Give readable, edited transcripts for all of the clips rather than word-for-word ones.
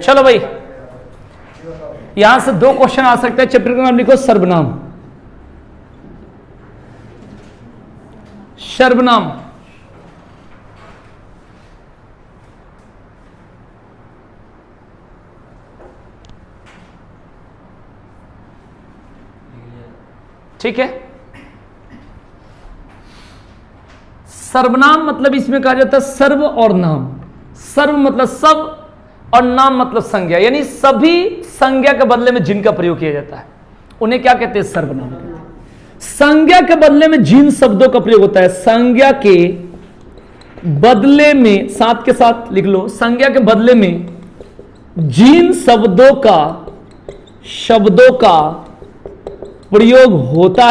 चलो भाई, यहां से दो क्वेश्चन आ सकते हैं। चैप्टर का नाम लिखो सर्वनाम। सर्वनाम ठीक है। सर्वनाम मतलब इसमें कहा जाता है सर्व और नाम। सर्व मतलब सब और नाम मतलब संज्ञा, यानी सभी संज्ञा के बदले में जिन का प्रयोग किया जाता है उन्हें क्या कहते हैं? सर्वनाम कहते हैं। संज्ञा के बदले में जिन शब्दों का प्रयोग होता है, संज्ञा के बदले में, साथ के साथ लिख लो, संज्ञा के बदले में जिन शब्दों का प्रयोग होता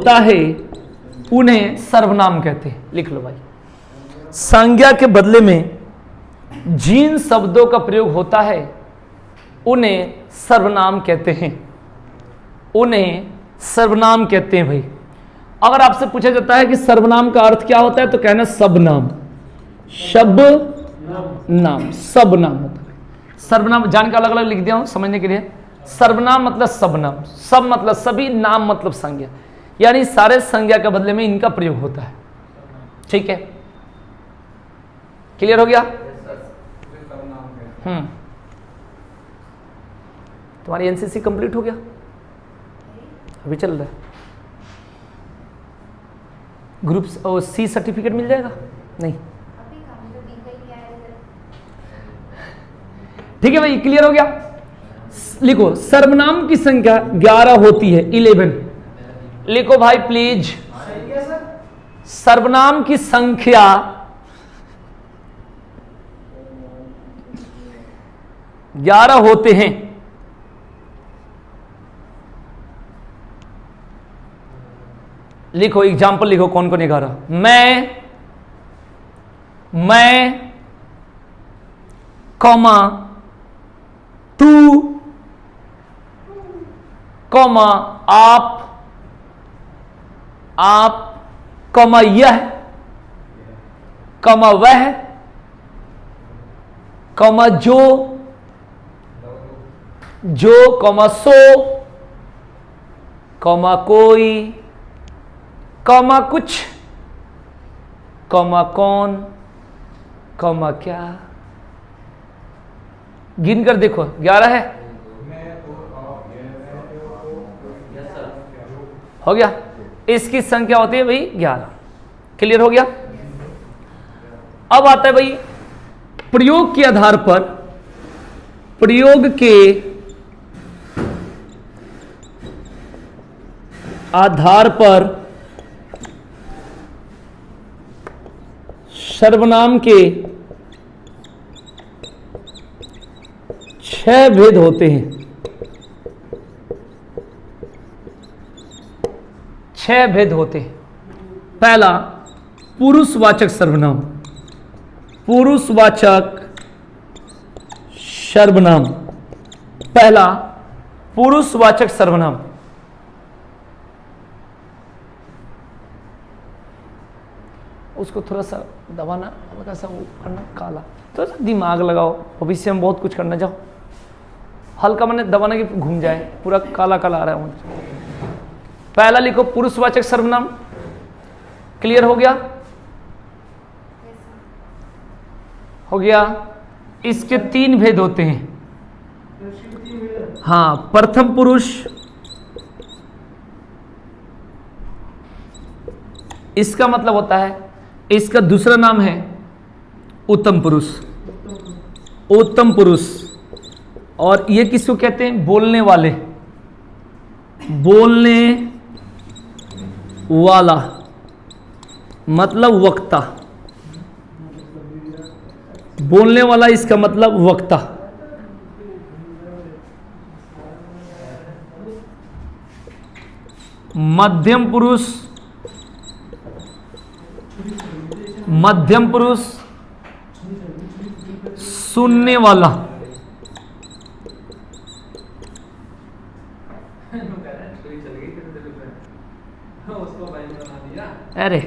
है उन्हें सर्वनाम कहते हैं। लिख लो भाई, संज्ञा के बदले में जिन शब्दों का प्रयोग होता है उन्हें सर्वनाम कहते हैं। उन्हें सर्वनाम कहते हैं भाई। अगर आपसे पूछा जाता है कि सर्वनाम का अर्थ क्या होता है, तो कहना सब नाम, शब नाम, सब नाम होता है। सर्वनाम जान के अलग अलग लिख दिया हूं समझने के लिए। सर्वनाम मतलब सब नाम, सब मतलब सभी, नाम मतलब संज्ञा, यानी सारे संज्ञा के बदले में इनका प्रयोग होता है। ठीक है, क्लियर हो गया? तुम्हारी एनसीसी कंप्लीट हो गया? अभी चल रहा है। ग्रुप सी सर्टिफिकेट मिल जाएगा? नहीं, ठीक है भाई, क्लियर हो गया? लिखो, सर्वनाम की संख्या 11 होती है, 11। लिखो भाई प्लीज, सर्वनाम की संख्या 11 होते हैं। लिखो एग्जाम्पल, लिखो कौन कौन 11। मैं कॉमा तू कॉमा आप कॉमा यह कॉमा वह कॉमा जो कॉमा सो कॉमा कोई कॉमा कुछ कॉमा कौन कॉमा क्या। गिन कर देखो, 11 है। हो गया? इसकी संख्या होती है भाई 11। क्लियर हो गया? अब आता है भाई प्रयोग के आधार पर, प्रयोग के आधार पर सर्वनाम के 6 भेद होते हैं। 6 भेद होते हैं। पहला, पुरुषवाचक सर्वनाम। पुरुषवाचक सर्वनाम, पहला पुरुषवाचक सर्वनाम। उसको थोड़ा सा दबाना, हल्का सा वो करना, काला, थोड़ा सा दिमाग लगाओ, भविष्य में बहुत कुछ करना। जाओ, हल्का मैंने दबाना कि घूम जाए, पूरा काला काला आ रहा है मुझे। पहला लिखो पुरुषवाचक सर्वनाम। क्लियर हो गया? हो गया? इसके 3 भेद होते हैं। हाँ, प्रथम पुरुष, इसका मतलब होता है, इसका दूसरा नाम है उत्तम पुरुष। उत्तम पुरुष। और ये किसको कहते हैं? बोलने वाले, बोलने वाला मतलब वक्ता। बोलने वाला इसका मतलब वक्ता। मध्यम पुरुष, मध्यम पुरुष सुनने वाला। अरे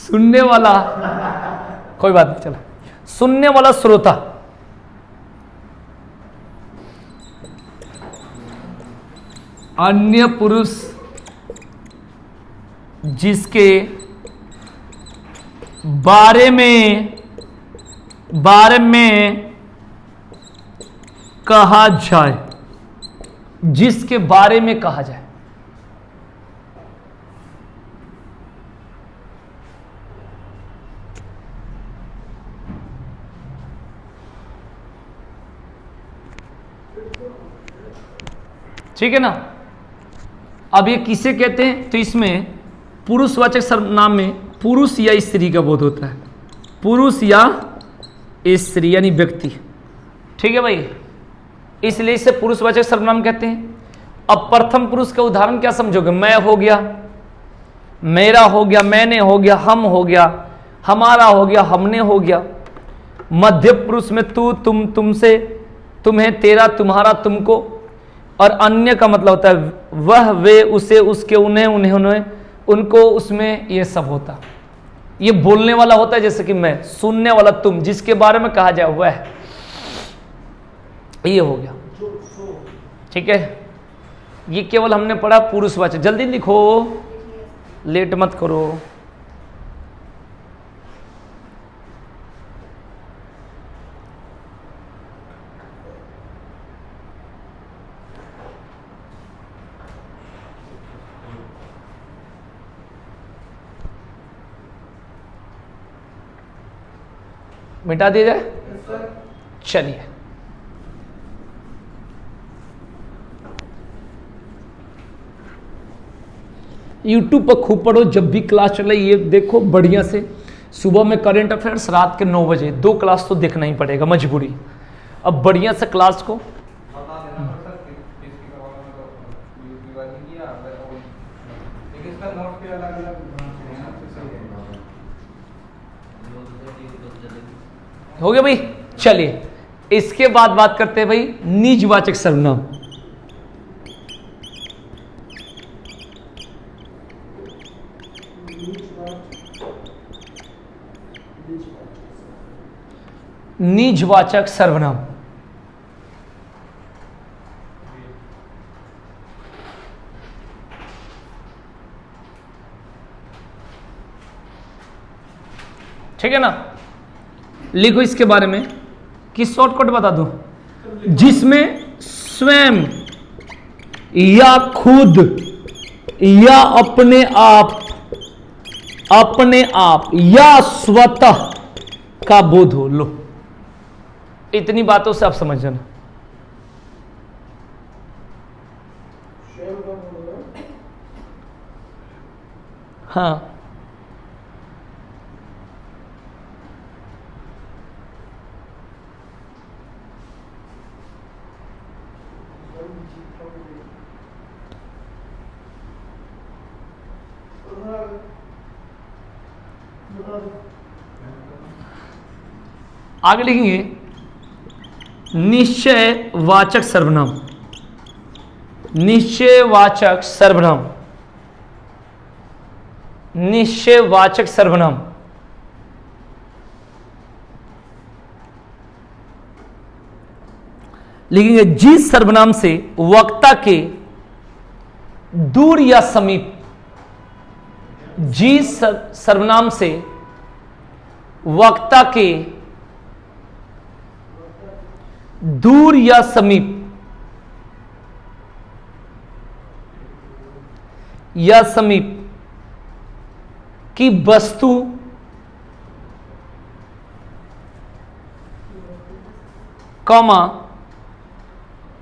सुनने वाला, कोई बात नहीं, चलो, सुनने वाला श्रोता, अन्य पुरुष जिसके बारे में कहा जाए, जिसके बारे में कहा जाए। ठीक है ना। अब ये किसे कहते हैं, तो इसमें पुरुषवाचक सर्वनाम में पुरुष या स्त्री का बोध होता है, पुरुष या स्त्री यानी व्यक्ति। ठीक है भाई, इसलिए इसे पुरुषवाचक सर्वनाम कहते हैं। अब प्रथम पुरुष का उदाहरण क्या समझोगे? मैं हो गया, मेरा हो गया, मैंने हो गया, हम हो गया, हमारा हो गया, हमने हो गया। मध्य पुरुष में तू, तुम, तुमसे, तुम्हें, तेरा, तुम्हारा, तुमको। और अन्य का मतलब होता है वह, वे, उसे, उसके, उन्हें, उन्हें, उनको, उसमें, ये सब होता। ये बोलने वाला होता है जैसे कि मैं, सुनने वाला तुम, जिसके बारे में कहा जाए वह, ये हो गया। ठीक है, ये केवल हमने पढ़ा पुरुषवाचक। जल्दी लिखो, लेट मत करो। मिटा दिया जाए? चलिए, यूट्यूब पर खूब पढ़ो, जब भी क्लास चले ये देखो बढ़िया से। सुबह में करंट अफेयर्स, रात के 9 बजे 2 क्लास तो देखना ही पड़ेगा, मजबूरी। अब बढ़िया से क्लास को हो गया भाई। चलिए, इसके बाद बात करते हैं भाई निजवाचक सर्वनाम। निजवाचक सर्वनाम, ठीक है ना। लिखो इसके बारे में कि शॉर्टकट बता दो, जिसमें स्वयं या खुद या अपने आप या स्वतः का बोध हो। लो, इतनी बातों से आप समझ जाना। हाँ, आगे लिखेंगे निश्चयवाचक सर्वनाम। निश्चयवाचक सर्वनाम, निश्चयवाचक सर्वनाम लिखेंगे जिस सर्वनाम से वक्ता के दूर या समीप, जिस सर्वनाम से वक्ता के दूर या समीप या समीप की वस्तु कॉमा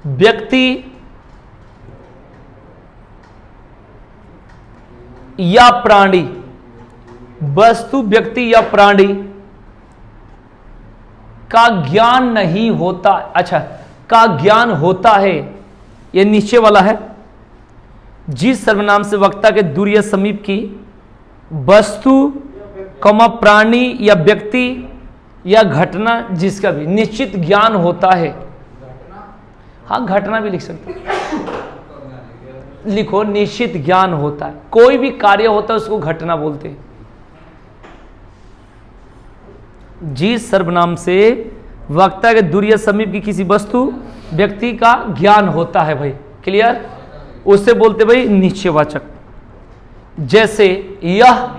व्यक्ति या प्राणी, वस्तु, व्यक्ति या प्राणी का ज्ञान नहीं होता, अच्छा, का ज्ञान होता है, यह निश्चय वाला है। जिस सर्वनाम से वक्ता के दूर या समीप की वस्तु कमा प्राणी या व्यक्ति या घटना जिसका भी निश्चित ज्ञान होता है। हाँ, घटना भी लिख सकते, लिखो निश्चित ज्ञान होता है। कोई भी कार्य होता है उसको घटना बोलते हैं। जी सर्वनाम से वक्ता के दूर या समीप की किसी वस्तु व्यक्ति का ज्ञान होता है भाई। क्लियर? उससे बोलते भाई निश्चयवाचक। जैसे यह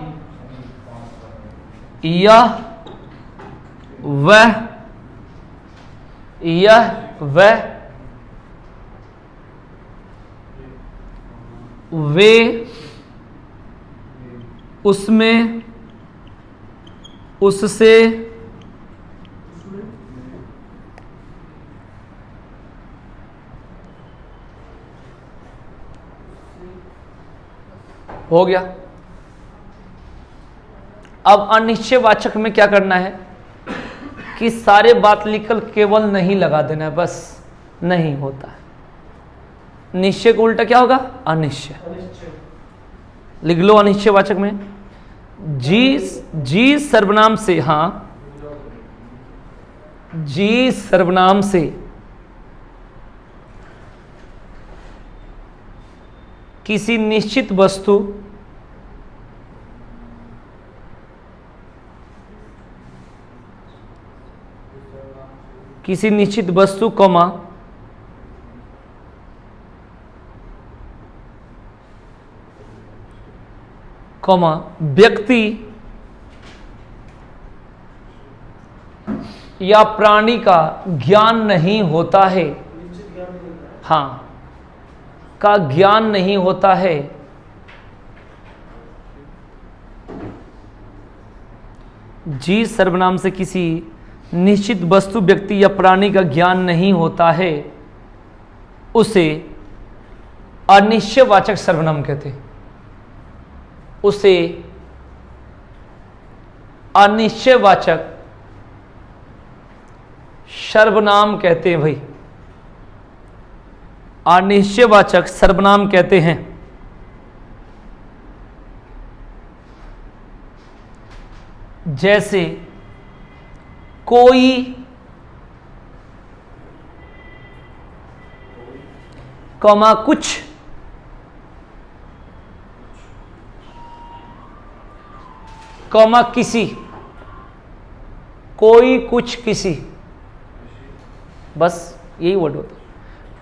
वह, वे, उसमें, उससे, हो गया। अब अनिश्चयवाचक में क्या करना है कि सारे बात लिखकर केवल नहीं लगा देना है, बस नहीं होता है। निश्चय को उल्टा क्या होगा? अनिश्चय। लिख लो अनिश्चयवाचक में जी सर्वनाम से, हाँ जी सर्वनाम से किसी निश्चित वस्तु कॉमा व्यक्ति या प्राणी का ज्ञान नहीं होता है, हाँ का ज्ञान नहीं होता है, जी सर्वनाम से किसी निश्चित वस्तु व्यक्ति या प्राणी का ज्ञान नहीं होता है, उसे अनिश्चयवाचक सर्वनाम कहते हैं। उसे अनिश्चयवाचक सर्वनाम कहते हैं भाई, अनिश्चयवाचक सर्वनाम कहते हैं। जैसे कोई, कॉमा कुछ, कॉमा किसी, कोई कुछ किसी, बस यही वर्ड होता है।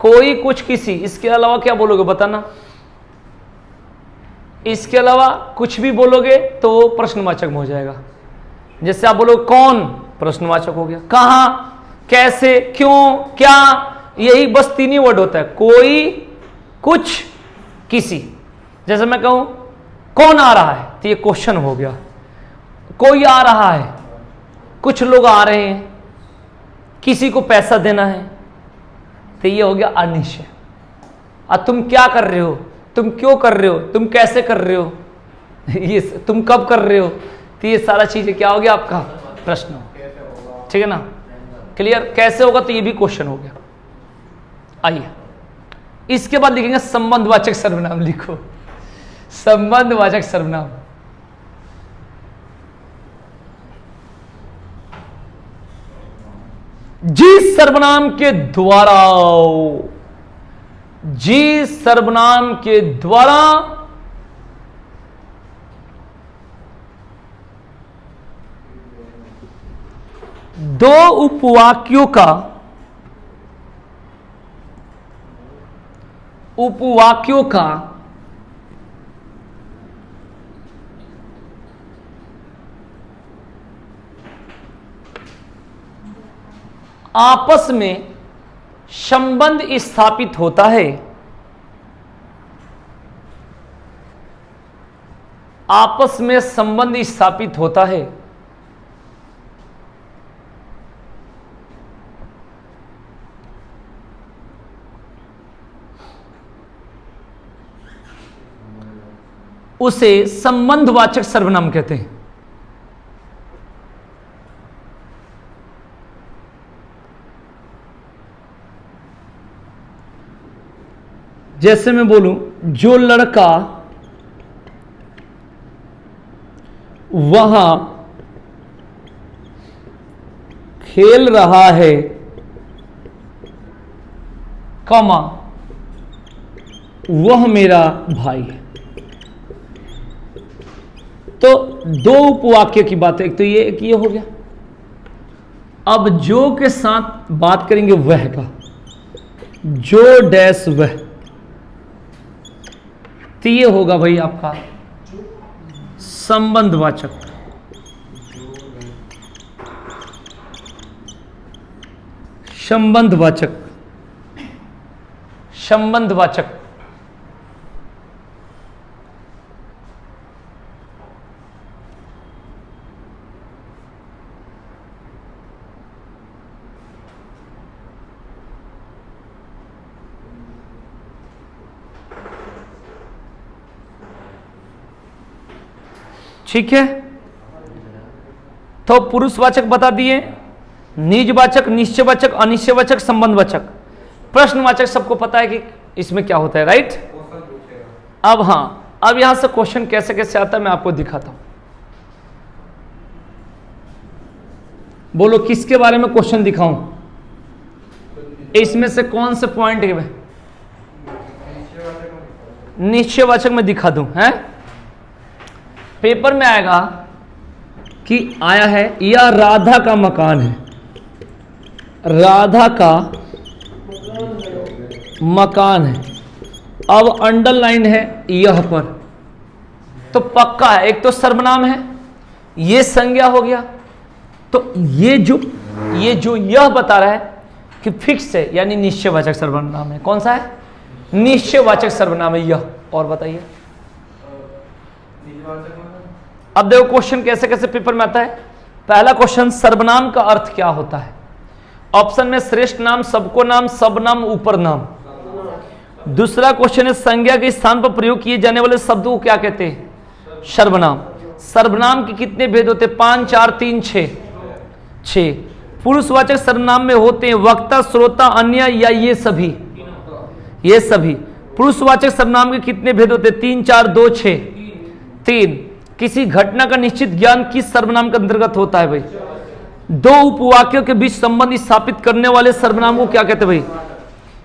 कोई कुछ किसी, इसके अलावा क्या बोलोगे बताना? इसके अलावा कुछ भी बोलोगे तो प्रश्नवाचक में हो जाएगा। जैसे आप बोलोगे कौन, प्रश्नवाचक हो गया। कहां, कैसे, क्यों, क्या, यही बस तीन ही वर्ड होता है, कोई कुछ किसी। जैसे मैं कहूं कौन आ रहा है तो ये क्वेश्चन हो गया, कोई आ रहा है, कुछ लोग आ रहे हैं, किसी को पैसा देना है, तो ये हो गया अनिश्चय। अब तुम क्या कर रहे हो, तुम क्यों कर रहे हो, तुम कैसे कर रहे हो, ये तुम कब कर रहे हो, तो ये सारा चीजें क्या हो गया आपका प्रश्न। ठीक है ना? क्लियर? कैसे होगा तो ये भी क्वेश्चन हो गया। आइए इसके बाद लिखेंगे संबंधवाचक सर्वनाम। लिखो संबंधवाचक सर्वनाम। जी सर्वनाम के द्वारा, जी सर्वनाम के द्वारा दो उपवाक्यों का आपस में संबंध स्थापित होता है, आपस में संबंध स्थापित होता है, उसे संबंधवाचक सर्वनाम कहते हैं। जैसे मैं बोलूं जो लड़का वहां खेल रहा है, कॉमा वह मेरा भाई है। तो दो उपवाक्य की बात है, एक तो ये, एक ये हो गया। अब जो के साथ बात करेंगे वह का, जो डैश वह, तो ये होगा भाई आपका संबंधवाचक। संबंधवाचक, संबंधवाचक। ठीक है, तो पुरुषवाचक बता दिए, निजवाचक, निश्चयवाचक, अनिश्चयवाचक, संबंधवाचक। प्रश्नवाचक सबको पता है कि इसमें क्या होता है, राइट। अब हाँ, अब यहां से क्वेश्चन कैसे कैसे आता है मैं आपको दिखाता हूं। बोलो किसके बारे में क्वेश्चन दिखाऊं, इसमें से कौन से पॉइंट है? निश्चयवाचक में दिखा दूं, है पेपर में आएगा कि आया है यह राधा का मकान है, राधा का मकान है। अब अंडरलाइन है यह पर, तो पक्का है, एक तो सर्वनाम है, ये संज्ञा हो गया, तो ये जो यह बता रहा है कि फिक्स है, यानी निश्चयवाचक सर्वनाम है। कौन सा है? निश्चयवाचक सर्वनाम है यह। और बताइए, अब देखो क्वेश्चन कैसे कैसे पेपर में आता है। पहला क्वेश्चन, सर्वनाम का अर्थ क्या होता है? ऑप्शन में श्रेष्ठ नाम, सबको नाम, सब नाम, ऊपर नाम। दूसरा क्वेश्चन है, संज्ञा के स्थान पर प्रयोग किए जाने वाले शब्द को क्या कहते हैं? सर्वनाम। सर्वनाम के कितने भेद होते हैं? 5, 4, 3, 6। पुरुषवाचक सर्वनाम में होते हैं वक्ता, श्रोता, अन्य या ये सभी? ये सभी। पुरुषवाचक सर्वनाम के कितने भेद होते हैं? 3, 4, 2, 6। 3। किसी घटना का निश्चित ज्ञान किस सर्वनाम के अंतर्गत होता है भाई? दो उपवाक्यों के बीच संबंध स्थापित करने वाले सर्वनाम को क्या कहते हैं भाई?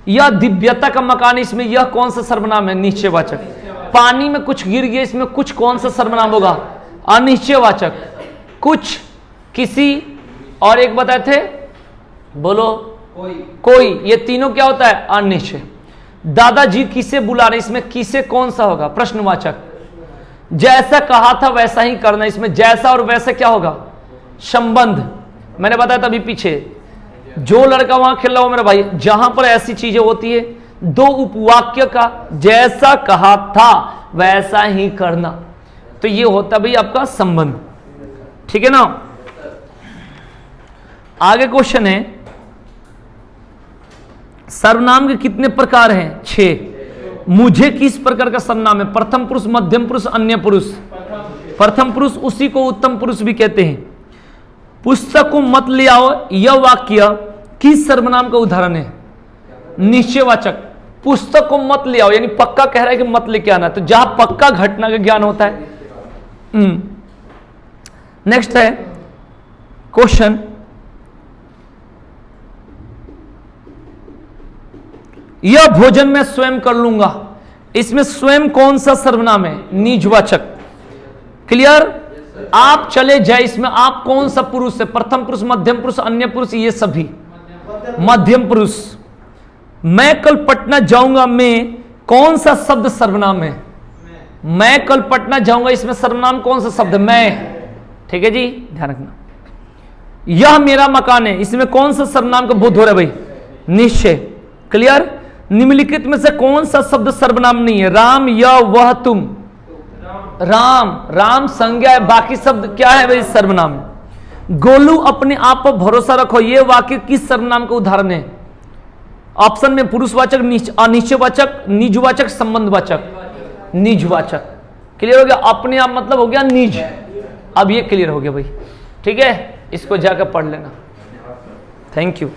यह दिव्यता का मकान, इसमें यह कौन सा सर्वनाम है? निश्चयवाचक। पानी में कुछ गिर गया, इसमें कुछ कौन सा सर्वनाम होगा? अनिश्चयवाचक। कुछ, किसी, और एक बताए थे, बोलो कोई। ये तीनों क्या होता है? अनिश्चय। दादाजी किसे बुला रहे, इसमें किसे कौन सा होगा? प्रश्नवाचक। जैसा कहा था वैसा ही करना, इसमें जैसा और वैसा क्या होगा? संबंध। मैंने बताया था अभी पीछे, जो लड़का वहां खेल रहा हो मेरा भाई, जहां पर ऐसी चीजें होती है, दो उपवाक्य का जैसा कहा था वैसा ही करना, तो ये होता भाई आपका संबंध। ठीक है ना। आगे क्वेश्चन है, सर्वनाम के कितने प्रकार हैं? 6। मुझे किस प्रकार का सर्वनाम है? प्रथम पुरुष, मध्यम पुरुष, अन्य पुरुष। प्रथम पुरुष, उसी को उत्तम पुरुष भी कहते हैं। पुस्तक को मत ले आओ, यह वाक्य किस सर्वनाम का उदाहरण है? निश्चयवाचक। पुस्तक को मत ले आओ, यानी पक्का कह रहा है कि मत लेके आना, तो जहां पक्का घटना का ज्ञान होता है। नेक्स्ट है क्वेश्चन, यह भोजन मैं स्वयं कर लूंगा, इसमें स्वयं कौन सा सर्वनाम है? निजवाचक। क्लियर? आप चले जाए, इसमें आप कौन सा पुरुष है? प्रथम पुरुष, मध्यम पुरुष, अन्य पुरुष, ये सभी मध्यम पुरुष। मैं कल पटना जाऊंगा में कौन सा शब्द सर्वनाम है? मैं कल पटना जाऊंगा, इसमें सर्वनाम कौन सा शब्द? मैं। ठीक है जी, ध्यान रखना। यह मेरा मकान है, इसमें कौन सा सर्वनाम का बोध हो रहा है भाई? निश्चय। क्लियर? निम्नलिखित में से कौन सा शब्द सर्वनाम नहीं है? राम, यह, वह, तुम। राम, राम संज्ञा है, बाकी शब्द क्या है भाई? सर्वनाम। गोलू अपने आप पर भरोसा रखो, यह वाक्य किस सर्वनाम का उदाहरण है? ऑप्शन में पुरुषवाचक, अनिश्चयवाचक, निजवाचक, संबंधवाचक। निजवाचक। क्लियर हो गया? अपने आप मतलब हो गया निज। अब ये क्लियर हो गया भाई। ठीक है, इसको जाकर पढ़ लेना। Thank you.